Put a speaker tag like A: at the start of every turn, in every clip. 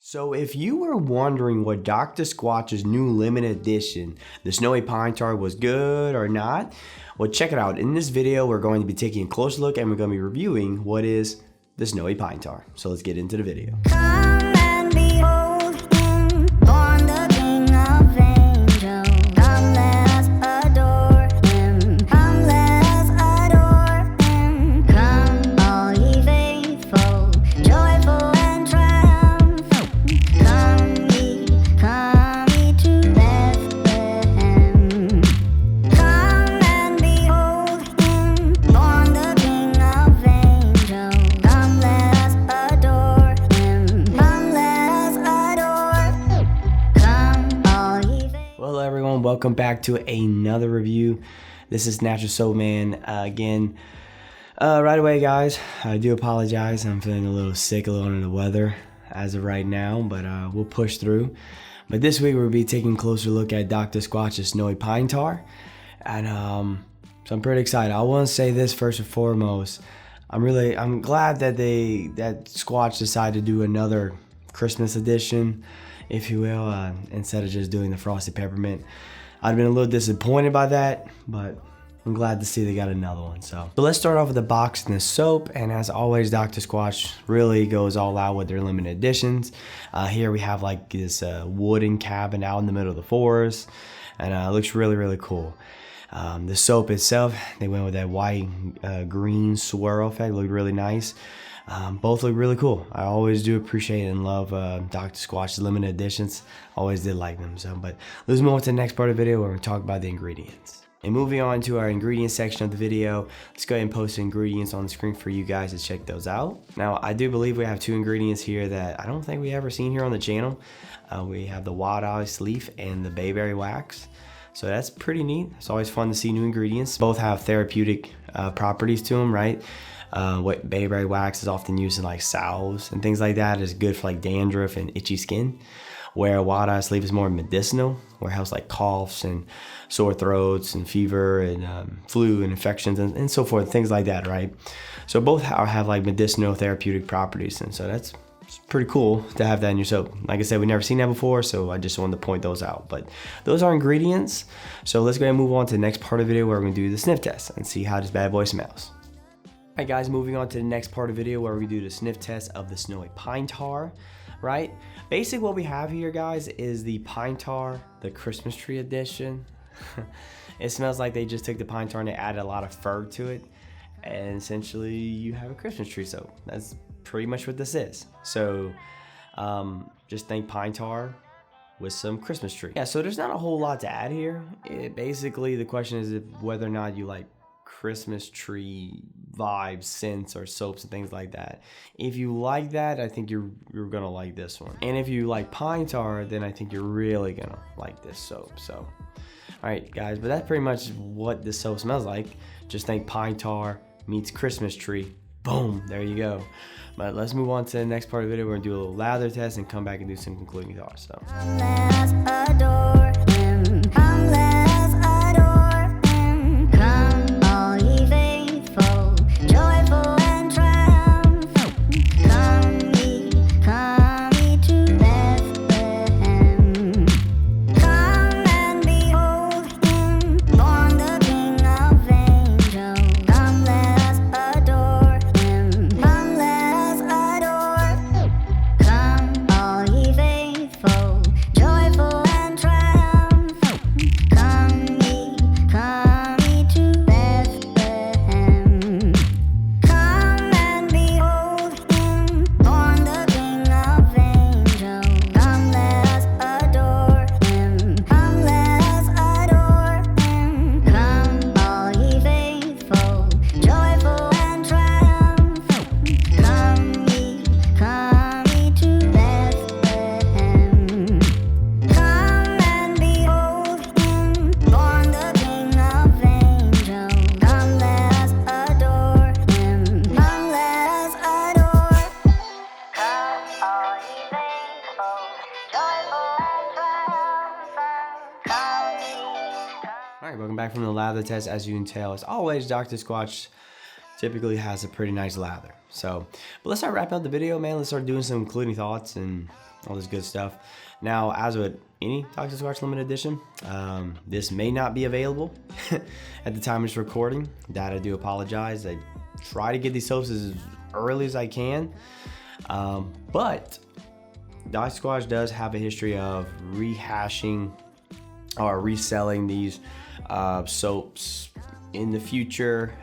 A: So if you were wondering what Dr. Squatch's new limited edition, the Snowy Pine Tar, was good or not, well, check it out. In this video, we're going to be taking a close look and we're going to be reviewing what is the Snowy Pine Tar. So let's get into the video.
B: Come and behold him, born the King of Angels. Come, let us adore him. Come, let us adore him. Come, all ye faithful, joyful and triumphant. Come ye to Bethlehem. Come and behold him, born the King of Angels. Come, let us adore him. Come, let us adore. Come, all ye faithful.
A: Well, everyone, welcome back to another review. This is Natural Soap Man again. Right away, guys, I do apologize. I'm feeling a little sick, a little under the weather as of right now, but we'll push through. But this week we'll be taking a closer look at Dr. Squatch's Snowy Pine Tar, and so I'm pretty excited. I want to say this first and foremost. I'm glad that Squatch decided to do another Christmas edition, if you will, instead of just doing the frosted peppermint. I'd been a little disappointed by that, but I'm glad to see they got another one. So let's start off with the box and the soap. And as always, Dr. Squatch really goes all out with their limited editions. Here we have like this wooden cabin out in the middle of the forest, and it looks really, really cool. The soap itself, they went with that white green swirl effect. Looked really nice. Both look really cool. I always do appreciate and love Dr. Squatch's limited editions. Always did like them. So, but let's move on to the next part of the video where we talk about the ingredients. And moving on to our ingredient section of the video, let's go ahead and post the ingredients on the screen for you guys to check those out. Now, I do believe we have two ingredients here that I don't think we ever seen here on the channel. We have the wild ice leaf and the bayberry wax. So that's pretty neat. It's always fun to see new ingredients. Both have therapeutic properties to them, right? What bayberry wax is often used in like salves and things like that. Is good for like dandruff and itchy skin, where wild ice leaf is more medicinal, where it helps like coughs and sore throats and fever and flu and infections and so forth, things like that, right? So both have like medicinal therapeutic properties, and so it's pretty cool to have that in your soap. Like I said, we've never seen that before, so I just wanted to point those out. But those are ingredients. So let's go ahead and move on to the next part of the video where we're going to do the sniff test and see how this bad boy smells. Alright guys, moving on to the next part of the video where we do the sniff test of the Snowy Pine Tar, right? Basically what we have here, guys, is the Pine Tar, the Christmas tree edition. It smells like they just took the pine tar and they added a lot of fur to it, and essentially you have a Christmas tree soap. That's pretty much what this is. So just think pine tar with some Christmas tree. Yeah, so there's not a whole lot to add here. Basically the question is whether or not you like Christmas tree vibes, scents, or soaps and things like that. If you like that, I think you're gonna like this one. And if you like pine tar, then I think you're really gonna like this soap. So alright guys, but that's pretty much what this soap smells like. Just think pine tar meets Christmas tree. Boom, there you go. But let's move on to the next part of the video. We're gonna do a little lather test and come back and do some concluding thoughts. So
B: Come, let us adore him. Come, let us adore him. Come, all ye faithful, joyful and triumphant. Come ye to Bethlehem. Come and behold him, born the King of Angels. Come, let us adore him. Come, let us adore. Come, all ye faithful, joyful and triumphant. Come ye to Bethlehem. Come and behold him, born the King of Angels. Come, let us adore him. Come, let us adore him. Come, all ye faithful, joyful and triumphant. Come ye to Bethlehem. Come and behold him, born the King of Angels. Come, let us adore him. Come, let us adore. Come, all ye faithful, joyful and triumphant. Come ye.
A: alright, welcome back from the lather test. As you can tell, as always, Dr. Squatch typically has a pretty nice lather. So, but let's start wrapping up the video, man. Let's start doing some concluding thoughts and all this good stuff. Now, as with any Dr. Squatch limited edition, this may not be available at the time of this recording. That I do apologize. I try to get these soaps as early as I can, but Dr. Squatch does have a history of rehashing or reselling these soaps in the future,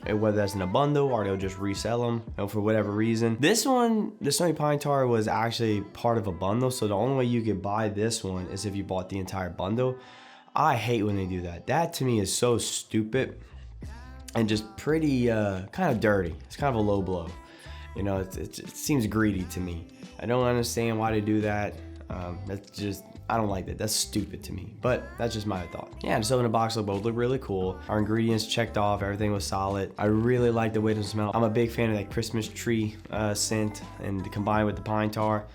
A: whether that's in a bundle or they'll just resell them, for whatever reason. This one, the Snowy Pine Tar, was actually part of a bundle, so the only way you could buy this one is if you bought the entire bundle. I hate when they do that. That to me is so stupid and just pretty kind of dirty. It's kind of a low blow. You know, it seems greedy to me. I don't understand why they do that. That's just, I don't like that. That's stupid to me, but that's just my thought. Yeah, the soap in the box both look really cool. Our ingredients checked off, everything was solid. I really like the way they smell. I'm a big fan of that Christmas tree scent, and combined with the pine tar,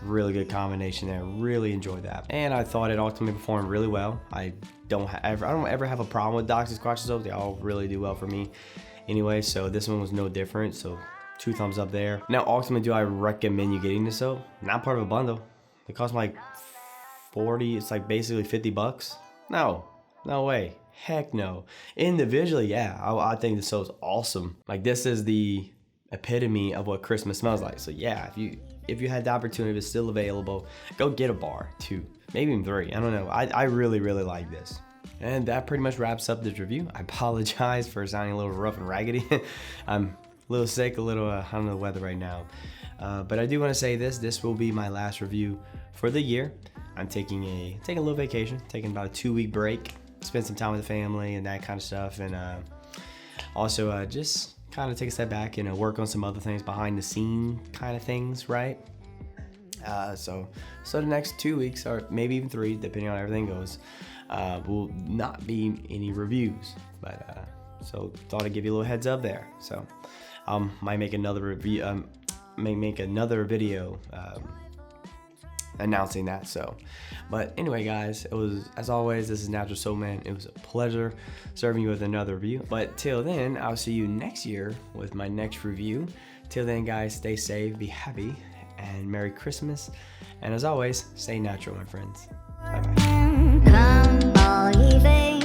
A: really good combination there. Really enjoyed that, and I thought it ultimately performed really well. I don't ever have a problem with Dr. Squatch soaps. They all really do well for me anyway, so this one was no different. So 2 thumbs up there. Now, ultimately, do I recommend you getting this soap? Not part of a bundle. It costs me like 40, it's like basically 50 bucks. No way, heck no. Individually, yeah, I think the soap's awesome. Like, this is the epitome of what Christmas smells like. So yeah, if you had the opportunity, if it's still available, go get a bar, 2, maybe even 3, I don't know. I really like this. And that pretty much wraps up this review. I apologize for sounding a little rough and raggedy. I'm a little sick, a little under the weather right now. But I do want to say this will be my last review for the year. I'm taking a little vacation, taking about a 2-week break, spend some time with the family and that kind of stuff, and also just kind of take a step back and work on some other things, behind the scene kind of things, right? So the next 2 weeks, or maybe even 3, depending on how everything goes, will not be any reviews, but so thought I'd give you a little heads up there. So might make another review, make another video announcing that. So, but anyway, guys, it was, as always, this is Natural Soul Man. It was a pleasure serving you with another review, but till then, I'll see you next year with my next review. Till then, guys, stay safe, be happy, and Merry Christmas, and as always, stay natural, my friends. Bye bye.
B: Come all ye faithful.